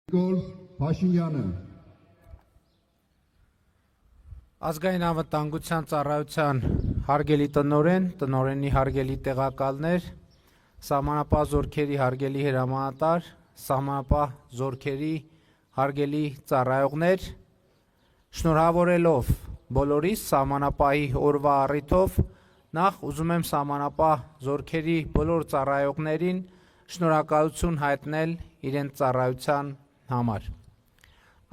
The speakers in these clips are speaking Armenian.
Նիկոլ Փաշինյանը Ազգային անվտանգության ծառայության հարգելի տնօրեն, տնօրենի հարգելի տեղակալներ, սահմանապահ զորքերի հարգելի հրամանատար, սահմանապահ զորքերի հարգելի ծառայողներ, շնորհավորելով բոլորիս սահմանապահի օրվա առիթով, նախ ուզում եմ սահմանապահ զորքերի բոլոր ծառայողներին շնորհակալություն հայտնել իրենց ծառայության համար։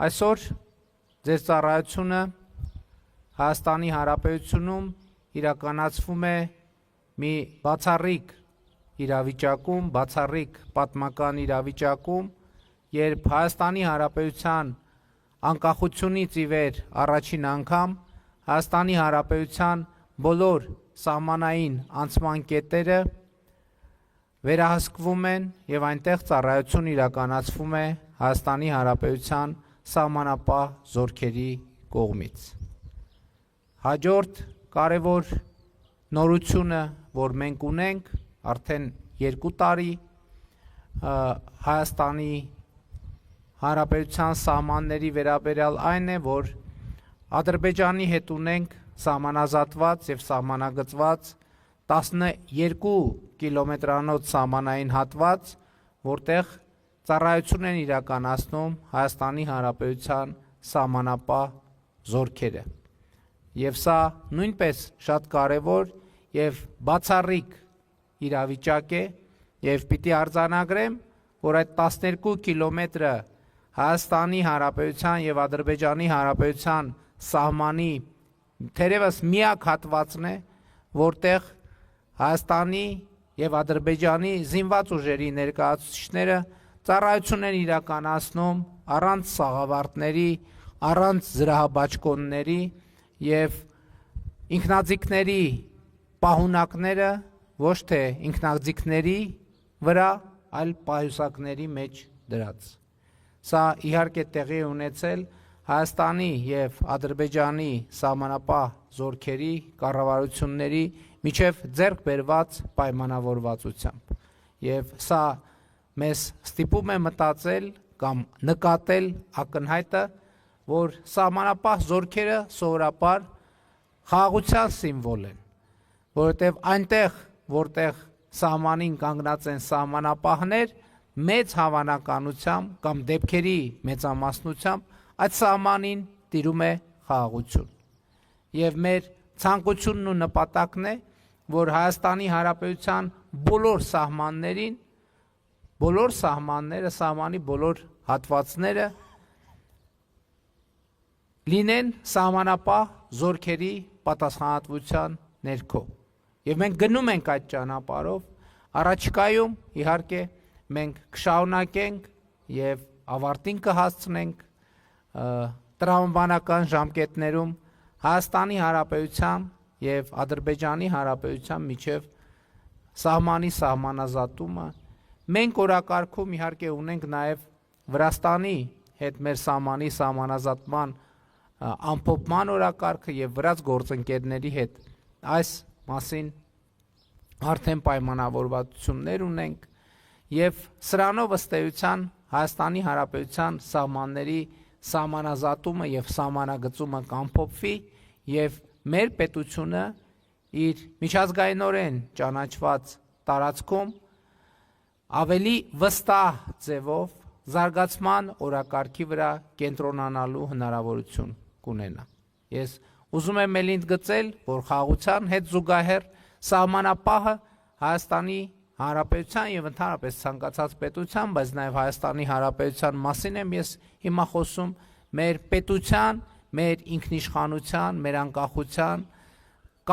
Այսօր ձեր ծառայությունը Հայաստանի Հանրապետությունում իրականացվում է մի բացառիկ իրավիճակում, բացառիկ պատմական իրավիճակում, երբ Հայաստանի Հանրապետության անկախությունից ի վեր առաջին անգամ Հայաստանի Հանրապետության բոլոր սահմանային անցման կետերը վերահսկվում են եւ այնտեղ ծառայություն իրականացվում է Հայաստանի Հանրապետության սահմանապահ զորքերի կողմից։ Հաջորդ կարևոր նորությունը, որ մենք ունենք, արդեն 2 տարի Հայաստանի Հանրապետության սահմանների վերաբերյալ այն է, որ Ադրբեջանի հետ ունենք սահմանազատված եւ սահմանագծված 12 կիլոմետրանոց սահմանային հատված, որտեղ ծառայություն են իրականացնում Հայաստանի Հանրապետության սահմանապահ զորքերը։ Եվ սա նույնպես շատ կարևոր եւ բացառիկ իրավիճակ է եւ պիտի արձանագրեմ, որ այդ 12 կիլոմետրը Հայաստանի Հանրապետության եւ Ադրբեջանի Հանրապետության սահմանի թերևս միակ հատվածն է, որտեղ Հայաստանի եւ Ադրբեջանի զինված ուժերի ներկայացուցիչները ծառայություն են իրականացնում առանց սաղավարտների, առանց զրահաբաճկոնների եւ ինքնաձիգների պահունակները ոչ թե ինքնաձիգների վրա, այլ պահյուսակների մեջ դրած։ Սա իհարկե տեղի է ունեցել Հայաստանի եւ Ադրբեջանի սահմանապահ զորքերի կառավարությունների միջև ձեռք բերված պայմանավորվածությամբ։ Եվ սա մեզ ստիպում է մտածել կամ նկատել ակնհայտը, որ սահմանապահ զորքերը սովորաբար խաղաղության սիմվոլ են, որովհետև այնտեղ, որտեղ սահմանին կանգնած են սահմանապահներ, մեծ հավանականությամբ կամ դեպքերի մեծամասնությամբ այդ սահմանին տիրում է խաղաղություն։ Եվ մեր ցանկությունն ու նպատակն է, որ Հայաստանի Հանրապետության բոլոր սահմաններին, բոլոր սահմանները, սահմանի բոլոր հատվածները լինեն սահմանապահ զորքերի պատասխանատվության ներքո։ Եվ մենք գնում ենք այդ ճանապարհով, առաջիկայում իհարկե մենք կշարունակենք եւ ավարտին կհասցնենք տրամաբանական ժամկետներում Հայաստանի Հանրապետության եւ Ադրբեջանի Հանրապետության միջև սահմանի սահմանազատումը։ Մենք օրակարգում իհարկե ունենք նաեւ Վրաստանի հետ մեր սահմանի սահմանազատման ամփոփման օրակարգը եւ վրաց գործընկերների հետ այս մասին արդեն պայմանավորվածություններ ունենք եւ սրանով ըստ էության Հայաստանի Հանրապետության սահմանների սահմանազատումը եւ սահմանագծումը կամփոփվի եւ մեր պետությունը իր միջազգայինորեն ճանաչված տարածքում ավելի վստահ ձևով զարգացման օրակարգի վրա կենտրոնանալու հնարավորություն կունենա։ Ես ուզում եմ ելինդ գծել, որ խաղաղության հետ զուգահեռ սահմանապահը Հայաստանի Հանրապետության եւ ընդհանրապես ցանկացած պետության, բայց նաեւ Հայաստանի Հանրապետության մասին եմ ես հիմա խոսում, մեր պետության, մեր ինքնիշխանության, մեր անկախության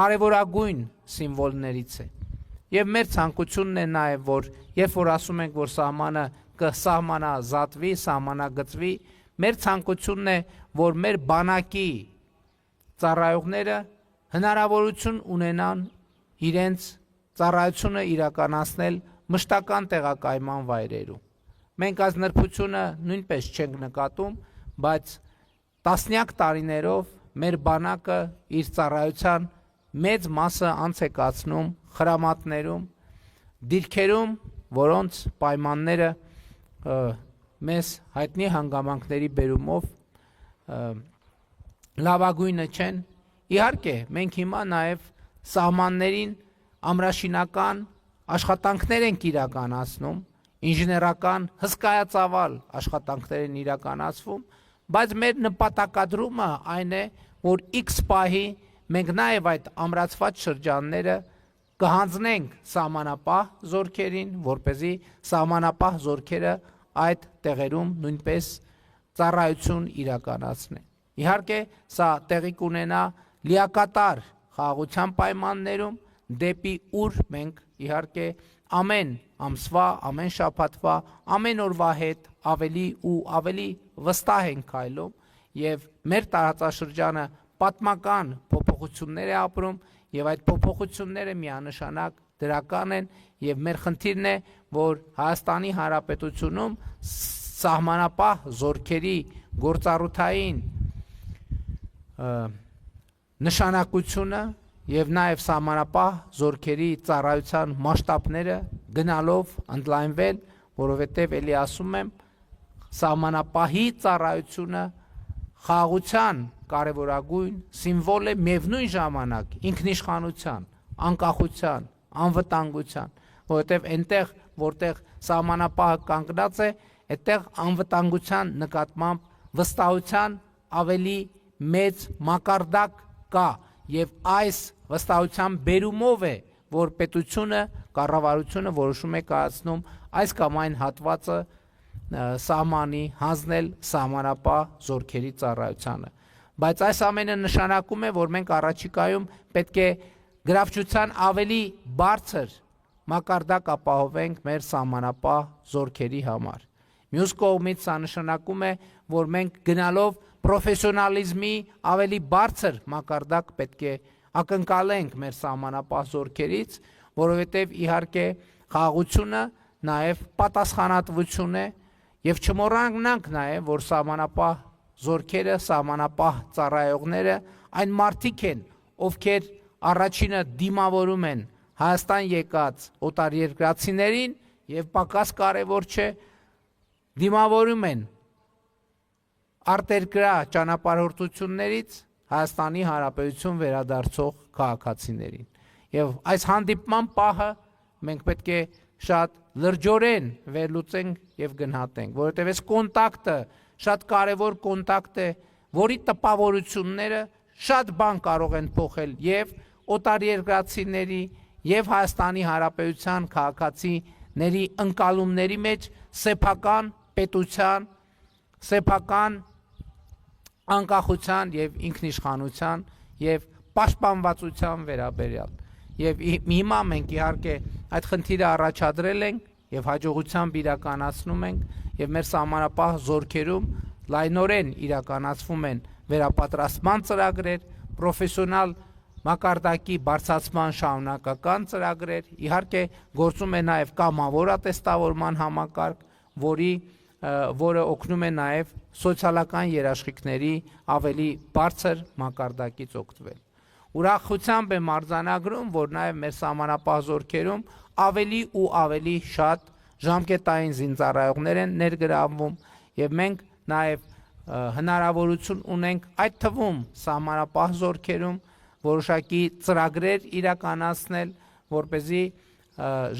կարևորագույն սիմվոլներից է։ Եվ մեր ցանկությունն է նաեւ, որ երբ որ ասում ենք, որ սահմանը կսահմանազատվի, սահմանագծվի, մեր ցանկությունն է, որ մեր բանակի ծառայողները հնարավորություն ունենան իրենց ծառայությունը իրականացնել մշտական տեղակայման վայրերում։ Մենք այս նրբությունը նույնպես չենք նկատում, բայց տասնյակ տարիներով մեր բանակը իր ծառայության մեծ մասը անց է կացնում խրամատներում, դիրքերում, որոնց պայմանները մեզ հայտնի հանգամանքների բերումով լավագույնը չեն։ Իհարկե, մենք հիմա նաև սահմաններին ամրաշինական աշխատանքներ ենք իրականացնում, ինժեներական հսկայածավալ աշխատանքներ են իրականացվում, բայց մեր նպատակադրումը այն է, որ X պահի մենք նաև այդ ամրացված շրջանները կհանձնենք սահմանապահ զորքերին, որպեսզի սահմանապահ զորքերը այդ տեղերում նույնպես ծառայություն իրականացնեն։ Իհարկե, սա տեղի կունենա լիակատար խաղաղության պայմաններում, դեպի ուր մենք իհարկե ամեն ամսվա, ամեն շաբաթվա, ամեն օրվա հետ ավելի ու ավելի վստահ ենք քայլում եւ մեր տարածաշրջանը պատմական փոփոխություններ է ապրում եւ այդ փոփոխությունները միանշանակ դրական են եւ մեր խնդիրն է, որ Հայաստանի Հանրապետությունում սահմանապահ զորքերի գործառութային նշանակությունը եւ նաեւ սահմանապահ զորքերի ծառայության մասշտաբները գնալով ընդլայնվել, որովհետեւ ելի ասում եմ, սահմանապահի ծառայությունը խաղաղության կարևորագույն սիմվոլ է, միևնույն ժամանակ ինքնիշխանության, անկախության, անվտանգության, որովհետև այնտեղ, որտեղ սահմանապահը կանգնած է, այդտեղ անվտանգության նկատմամբ վստահության ավելի մեծ մակարդակ կա եւ այս վստահության բերումով է, որ պետությունը, կառավարությունը որոշում է կայացնում այս կամ այն հատվածը սահմանի հանձնել սահմանապահ զորքերի ծառայությանը։ Բայց այս ամենը նշանակում է, որ մենք առաջիկայում պետք է գրավչության ավելի բարձր մակարդակ ապահովենք մեր սահմանապահ զորքերի համար։ Մյուս կողմից սա նշանակում է, որ մենք գնալով պրոֆեսիոնալիզմի ավելի բարձր մակարդակ պետք է ակնկալենք մեր սահմանապահ զորքերից, որովհետև իհարկե խաղաղությունը նաև պատասխանատվություն է եւ չմոռանանք նաև, որ սահմանապահ զորքերը, սահմանապահ ծառայողները այն մարդիկ են, ովքեր առաջինը դիմավորում են Հայաստան եկած օտարերկրացիներին եւ պակաս կարեւոր չէ, դիմավորում են արտերկրյա ճանապարհորդություններից Հայաստանի Հանրապետություն վերադարձող քաղաքացիներին։ Եվ այս հանդիպման պահը մենք պետք է շատ լրջորեն վերլուծենք եւ գնահատենք, որովհետեւ այս կոնտակտը շատ կարեւոր կոնտակտ է, որի տպավորությունները շատ բան կարող են փոխել եւ օտարերկրացիների եւ Հայաստանի Հանրապետության քաղաքացիների ընկալումների մեջ սեփական պետության, սեփական անկախության եւ ինքնիշխանության եւ պաշտպանվածության վերաբերյալ։ Եվ հիմա մենք իհարկե այդ խնդիրը առաջադրել ենք եւ հաջողությամբ իրականացնում ենք եւ մեր սահմանապահ զորքերում լայնորեն իրականացվում են վերապատրաստման ծրագրեր, պրոֆեսիոնալ մակարդակի բարձրացման շարունակական ծրագրեր, իհարկե գործում է նաեւ կամավոր ատեստավորման համակարգ, որը օգնում է նաև սոցիալական երաշխիքների ավելի բարձր մակարդակից օգտվել։ Ուրախությամբ եմ արձանագրում, որ նաև մեր սահմանապահ զորքերում ավելի ու ավելի շատ ժամկետային զինծառայողներ են ներգրավվում եւ մենք նաև հնարավորություն ունենք այդ թվում սահմանապահ զորքերում որոշակի ծրագրեր իրականացնել, որպեսզի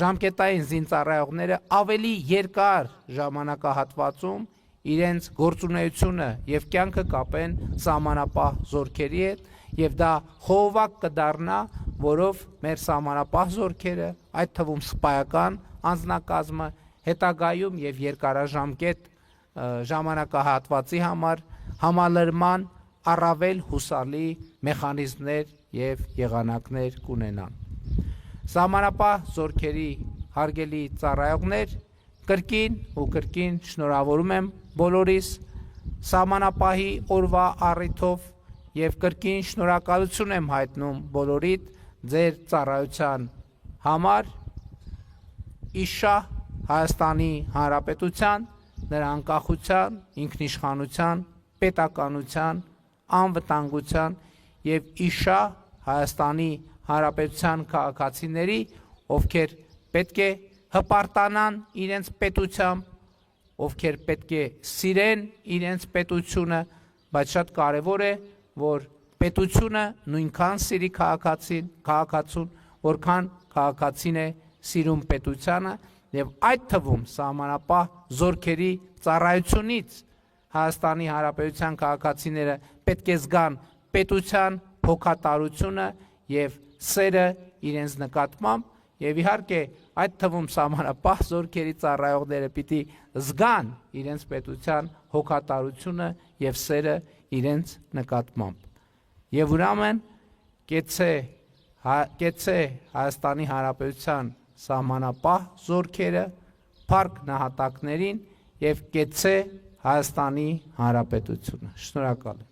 ժամկետային զինծառայողները ավելի երկար ժամանակահատվածում իրենց գործունեությունը եւ կյանքը կապեն սահմանապահ զորքերի հետ եւ դա խողովակ կդառնա, որով մեր սահմանապահ զորքերը, այդ թվում սպայական անձնակազմը հետագայում եւ երկարաժամկետ ժամանակահատվածի համար համալրման առավել հուսալի մեխանիզմներ եւ եղանակներ կունենան։ Սահմանապահ զորքերի հարգելի ծառայողներ, կրկին շնորհավորում եմ բոլորիս սահմանապահի օրվա առիթով եւ կրկին շնորհակալություն եմ հայտնում բոլորիդ ձեր ծառայության համար իշահ Հայաստանի Հանրապետության, նրա անկախության, ինքնիշխանության, պետականության, անվտանգության եւ իշահ Հայաստանի Հանրապետության քաղաքացիների, ովքեր պետք է հպարտանան իրենց պետությամբ, ովքեր պետք է սիրեն իրենց պետությունը, բայց շատ կարևոր է, որ պետությունը նույնքան սիրի քաղաքացուն, որքան քաղաքացին է սիրում պետությանը, եւ այդ թվում սահմանապահ զորքերի ծառայությունից Հայաստանի Հանրապետության քաղաքացիները պետք է զգան պետության հոգատարությունը եւ սերը իրենց նկատմամբ, եւ իհարկե այդ թվում սահմանապահ զորքերի ծառայողները պիտի զգան իրենց պետության հոգատարությունը եւ սերը իրենց նկատմամբ։ Եվ ուրեմն կեցե Հայաստանի Հանրապետության սահմանապահ զորքերը, փառք նահատակներին եւ կեցե Հայաստանի Հանրապետությունը։ Շնորհակալ եմ։